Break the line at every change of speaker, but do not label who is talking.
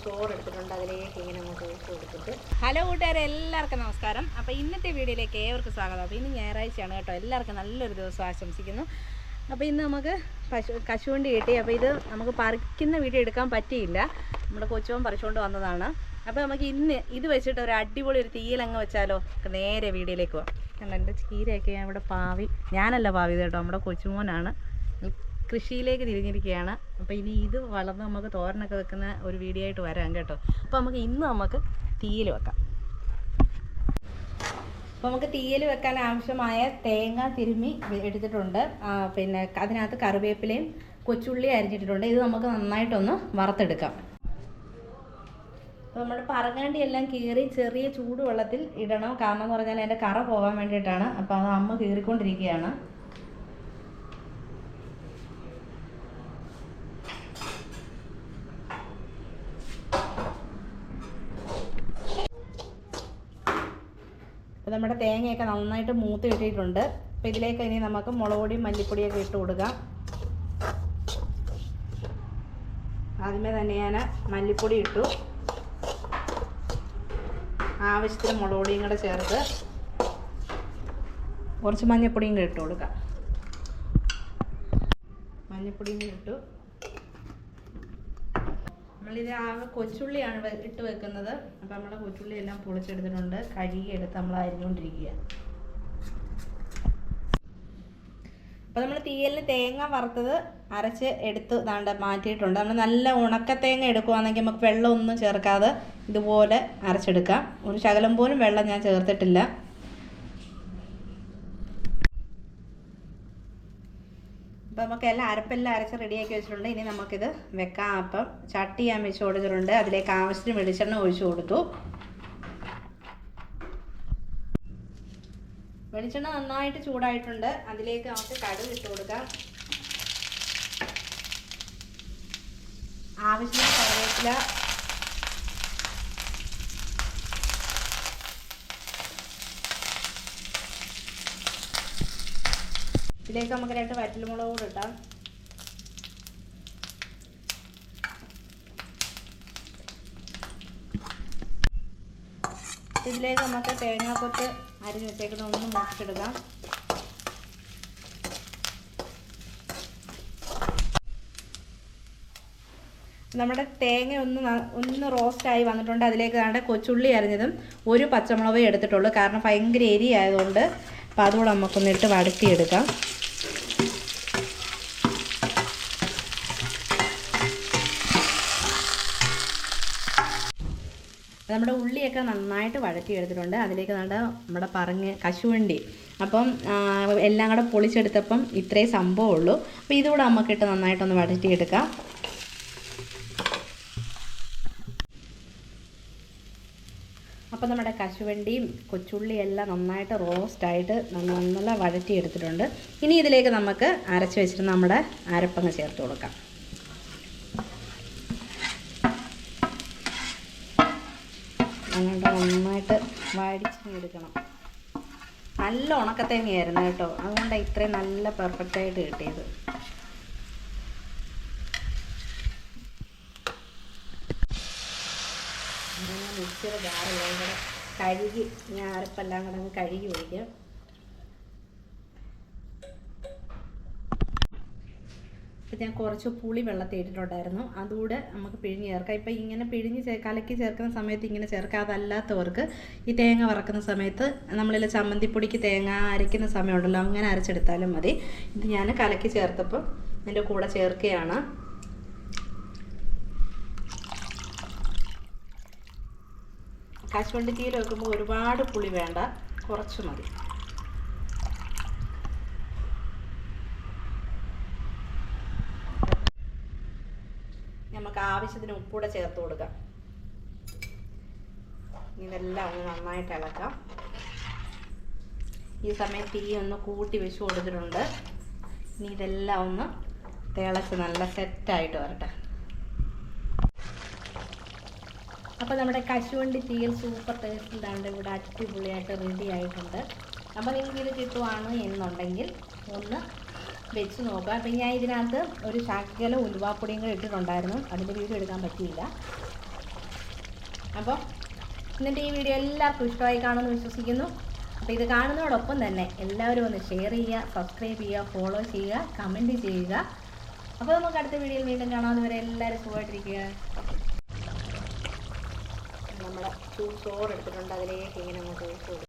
ചോറ് എടുത്തിട്ടുണ്ട്. അതിലേക്ക് ഇങ്ങനെ അങ്ങോട്ട് ഒഴിച്ച് കൊടുത്തിട്ട്.
ഹലോ കൂട്ടുകാരെ, എല്ലാവർക്കും നമസ്കാരം. അപ്പോൾ ഇന്നത്തെ വീഡിയോയിലേക്ക് ഏവർക്കും സ്വാഗതം. അപ്പോൾ ഇന്ന് ഞായറാഴ്ചയാണ് കേട്ടോ. എല്ലാവർക്കും നല്ലൊരു ദിവസം ആശംസിക്കുന്നു. അപ്പോൾ ഇന്ന് നമുക്ക് കശുവണ്ടി കിട്ടി. അപ്പോൾ ഇത് നമുക്ക് പറിക്കുന്ന വീഡിയോ എടുക്കാൻ പറ്റിയില്ല. നമ്മുടെ കൊച്ചുവൻ പറിച്ചുകൊണ്ട് വന്നതാണ്. അപ്പോൾ നമുക്ക് ഇന്ന് ഇത് വെച്ചിട്ട് ഒരു അടിപൊളി ഒരു തീയിലങ്ങ് വെച്ചാലോ. നേരെ വീഡിയോയിലേക്ക് പോകാം. കാരണം എൻ്റെ ചീരയൊക്കെ ഞാൻ ഇവിടെ ഞാനല്ല പാവി കേട്ടോ, നമ്മുടെ കൊച്ചുമോനാണ് കൃഷിയിലേക്ക് തിരിഞ്ഞിരിക്കുകയാണ്. അപ്പോൾ ഇനി ഇത് വളർന്ന് നമുക്ക് തോരനൊക്കെ വെക്കുന്ന ഒരു വീഡിയോ ആയിട്ട് വരാം കേട്ടോ. അപ്പോൾ നമുക്ക് തീയിൽ വെക്കാം. അപ്പോൾ നമുക്ക് തീയിൽ വെക്കാൻ ആവശ്യമായ തേങ്ങ തിരുമ്മി എടുത്തിട്ടുണ്ട്. പിന്നെ അതിനകത്ത് കറിവേപ്പിലയും കൊച്ചുള്ളി അരിഞ്ഞിട്ടിട്ടുണ്ട്. ഇത് നമുക്ക് നന്നായിട്ടൊന്ന് വറുത്തെടുക്കാം. അപ്പോൾ നമ്മുടെ പറങ്ങാണ്ടി എല്ലാം കീറി ചെറിയ ചൂടുവെള്ളത്തിൽ ഇടണം. കാരണം എന്ന് പറഞ്ഞാൽ അതിൻ്റെ കറ പോകാൻ വേണ്ടിയിട്ടാണ്. അപ്പോൾ അത് അമ്മ കീറിക്കൊണ്ടിരിക്കുകയാണ്. അപ്പോൾ നമ്മുടെ തേങ്ങയൊക്കെ നന്നായിട്ട് മൂത്ത് കിട്ടിയിട്ടുണ്ട്. അപ്പോൾ ഇതിലേക്ക് ഇനി നമുക്ക് മുളക് പൊടിയും മല്ലിപ്പൊടിയൊക്കെ ഇട്ട് കൊടുക്കാം. ആദ്യമേ തന്നെ ഞാൻ മല്ലിപ്പൊടി ഇട്ടു. ആവശ്യത്തിന് മുളക് പൊടിയും കൂടെ ചേർത്ത് കുറച്ച് മഞ്ഞൾപ്പൊടിയും കൂടെ ഇട്ട് കൊടുക്കാം. മഞ്ഞൾപ്പൊടിയും കൂടെ ഇട്ടു. നമ്മളിത് ആകെ കൊച്ചുള്ളിയാണ് ഇട്ട് വെക്കുന്നത്. അപ്പം നമ്മുടെ കൊച്ചുള്ളി എല്ലാം പൊളിച്ചെടുത്തിട്ടുണ്ട്. കഴുകിയെടുത്ത് നമ്മൾ അരിഞ്ഞുകൊണ്ടിരിക്കുക. അപ്പോൾ നമ്മൾ തീയലിന് തേങ്ങ വറുത്തത് അരച്ച് എടുത്ത് മാറ്റിയിട്ടുണ്ട്. നമ്മൾ നല്ല ഉണക്ക തേങ്ങ എടുക്കുകയാണെങ്കിൽ നമുക്ക് വെള്ളമൊന്നും ചേർക്കാതെ ഇതുപോലെ അരച്ചെടുക്കാം. ഒരു ശകലം പോലും വെള്ളം ഞാൻ ചേർത്തിട്ടില്ല. അപ്പോൾ നമുക്ക് അരപ്പെല്ലാം അരച്ച് റെഡിയാക്കി വെച്ചിട്ടുണ്ട്. ഇനി നമുക്കിത് വെക്കാം. അപ്പം ചട്ടി ഞാൻ വെച്ച് കൊടുത്തിട്ടുണ്ട്. അതിലേക്ക് ആവശ്യത്തിന് വെളിച്ചെണ്ണ ഒഴിച്ചു കൊടുത്തു. വെളിച്ചെണ്ണ നന്നായിട്ട് ചൂടായിട്ടുണ്ട്. അതിലേക്ക് നമുക്ക് കടുക് ഇട്ട് കൊടുക്കാം. ആവശ്യത്തിന് കറിവേപ്പില, ഇതിലേക്ക് നമുക്ക് 2 വറ്റൽമുളക് കൂടെ ഇട്ടാം. ഇതിലേക്ക് നമുക്ക് തേങ്ങാക്കൊത്ത് അരിഞ്ഞ് വെച്ചേക്കുന്ന ഒന്ന് മുറിച്ചെടുക്കാം. നമ്മുടെ തേങ്ങ ഒന്ന് റോസ്റ്റായി വന്നിട്ടുണ്ട്. അതിലേക്ക് നമ്മുടെ കൊച്ചുള്ളി അരിഞ്ഞതും ഒരു പച്ചമുളകേ എടുത്തിട്ടുള്ളൂ. കാരണം ഭയങ്കര എരി ആയതുകൊണ്ട്. അപ്പോൾ അതുകൂടെ നമുക്കൊന്നിട്ട് വഴറ്റിയെടുക്കാം. നമ്മുടെ ഉള്ളിയൊക്കെ നന്നായിട്ട് വഴറ്റിയെടുത്തിട്ടുണ്ട്. അതിലേക്ക് നമ്മുടെ കശുവണ്ടി അപ്പം എല്ലാം കൂടെ പൊളിച്ചെടുത്തപ്പം ഇത്രയും സംഭവം ഉള്ളൂ. അപ്പോൾ ഇതുകൂടെ നമുക്കിട്ട് നന്നായിട്ടൊന്ന് വഴറ്റിയെടുക്കാം. അപ്പോൾ നമ്മുടെ കശുവണ്ടിയും കൊച്ചുള്ളിയും എല്ലാം നന്നായിട്ട് റോസ്റ്റായിട്ട് നല്ല വഴറ്റിയെടുത്തിട്ടുണ്ട്. ഇനി ഇതിലേക്ക് നമുക്ക് അരച്ച് വെച്ചിട്ട് നമ്മുടെ അരപ്പങ്ങ് ചേർത്ത് കൊടുക്കാം. അങ്ങോട്ട് നന്നായിട്ട് വടിച്ചെടുക്കണം. നല്ല ഉണക്കത്തേങ്ങയായിരുന്നു കേട്ടോ. അതുകൊണ്ടാണ് ഇത്രയും നല്ല പെർഫെക്റ്റായിട്ട് കിട്ടിയത്. മിക്സിയുടെ ജാറെല്ലാം കൂടെ കഴുകി ഞാൻ അരപ്പെല്ലാം കൂടെ അങ്ങ് കഴുകി ഒഴിക്കാം. അപ്പോൾ ഞാൻ കുറച്ച് പുളി വെള്ളത്തിൽ ഇട്ടിട്ടുണ്ടായിരുന്നു. അതുകൂടെ നമുക്ക് പിഴിഞ്ഞ് ചേർക്കാം. ഇപ്പം ഇങ്ങനെ കലക്കി ചേർക്കുന്ന സമയത്ത് ഇങ്ങനെ ചേർക്കാം. അതല്ലാത്തവർക്ക് ഈ തേങ്ങ വറക്കുന്ന സമയത്ത് നമ്മളിൽ ചമ്മന്തിപ്പൊടിക്ക് തേങ്ങ അരയ്ക്കുന്ന സമയമുണ്ടല്ലോ, അങ്ങനെ അരച്ചെടുത്താലും മതി. ഇത് ഞാൻ കലക്കി ചേർത്തപ്പോൾ അതിൻ്റെ കൂടെ ചേർക്കുകയാണ്. കശുവണ്ടി തീയിൽ വെക്കുമ്പോൾ ഒരുപാട് പുളി വേണ്ട, കുറച്ച് മതി. നമുക്ക് ആവശ്യത്തിന് ഉപ്പൂടെ ചേർത്ത് കൊടുക്കാം. ഇതെല്ലാം ഒന്ന് നന്നായിട്ട് ഇളക്കാം. ഈ സമയത്ത് തീ ഒന്ന് കൂട്ടി വെച്ച് കൊടുത്തിട്ടുണ്ട്. ഇനി ഇതെല്ലാം ഒന്ന് തിളച്ച് നല്ല സെറ്റായിട്ട് വരട്ടെ. അപ്പോൾ നമ്മുടെ കശുവണ്ടി തീയൽ സൂപ്പർ ടേസ്റ്റിലാണ് ഇവിടെ അടിപൊളിയായിട്ട് റെഡി ആയിട്ടുണ്ട്. അപ്പോൾ നിങ്ങൾക്ക് ഇത് കിട്ടുവാണ് എന്നുണ്ടെങ്കിൽ ഒന്ന് വെച്ച് നോക്കുക. അപ്പോൾ ഞാൻ ഇതിനകത്ത് ഒരു ശകല ഉലുവാപ്പൊടിയും കൂടെ ഇട്ടിട്ടുണ്ടായിരുന്നു. അതിൻ്റെ വീഡിയോ എടുക്കാൻ പറ്റിയില്ല. അപ്പോൾ ഇന്നത്തെ ഈ വീഡിയോ എല്ലാവർക്കും ഇഷ്ടമായി കാണുമെന്ന് വിശ്വസിക്കുന്നു. അപ്പോൾ ഇത് കാണുന്നതോടൊപ്പം തന്നെ എല്ലാവരും ഒന്ന് ഷെയർ ചെയ്യുക, സബ്സ്ക്രൈബ് ചെയ്യുക, ഫോളോ ചെയ്യുക, കമൻറ്റ് ചെയ്യുക. അപ്പോൾ നമുക്ക് അടുത്ത വീഡിയോയിൽ വീണ്ടും കാണാവുന്നവരെ എല്ലാവരും സുഖമായിട്ടിരിക്കുക.
നമ്മൾ ചോറ് എടുത്തിട്ടുണ്ട്, അതിലേക്ക് ഇങ്ങനെ അങ്ങോട്ട് ഒഴിച്ച് കൊടുക്കും.